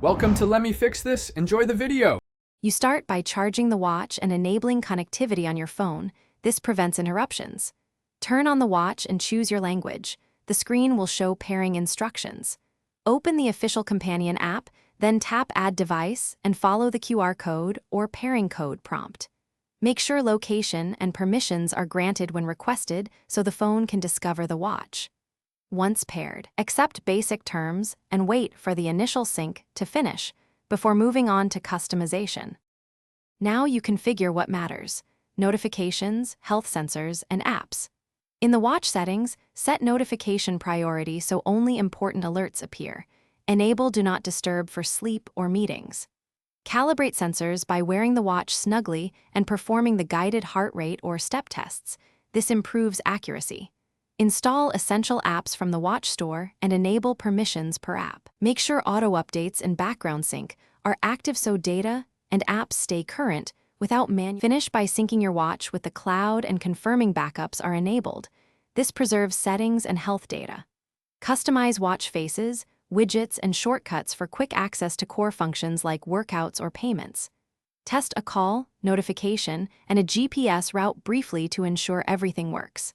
Welcome to Let Me Fix This. Enjoy the video. You start by charging the watch and enabling connectivity on your phone. This prevents interruptions. Turn on the watch and choose your language. The screen will show pairing instructions. Open the official companion app, then tap Add Device and follow the QR code or pairing code prompt. Make sure location and permissions are granted when requested so the phone can discover the watch. Once paired, accept basic terms and wait for the initial sync to finish before moving on to customization. Now you configure what matters: notifications, health sensors, and apps. In the watch settings, set notification priority so only important alerts appear. Enable Do Not Disturb for sleep or meetings. Calibrate sensors by wearing the watch snugly and performing the guided heart rate or step tests. This improves accuracy. Install essential apps from the watch store and enable permissions per app. Make sure auto updates and background sync are active so data and apps stay current without Finish by syncing your watch with the cloud and confirming backups are enabled. This preserves settings and health data. Customize watch faces, widgets, and shortcuts for quick access to core functions like workouts or payments. Test a call, notification, and a GPS route briefly to ensure everything works.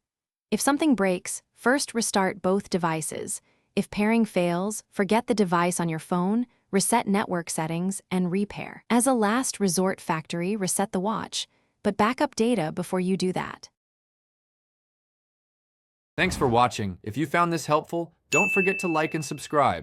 If something breaks, first restart both devices. If pairing fails, forget the device on your phone, reset network settings, and repair. As a last resort, factory reset the watch, but backup data before you do that. Thanks for watching. If you found this helpful, don't forget to like and subscribe.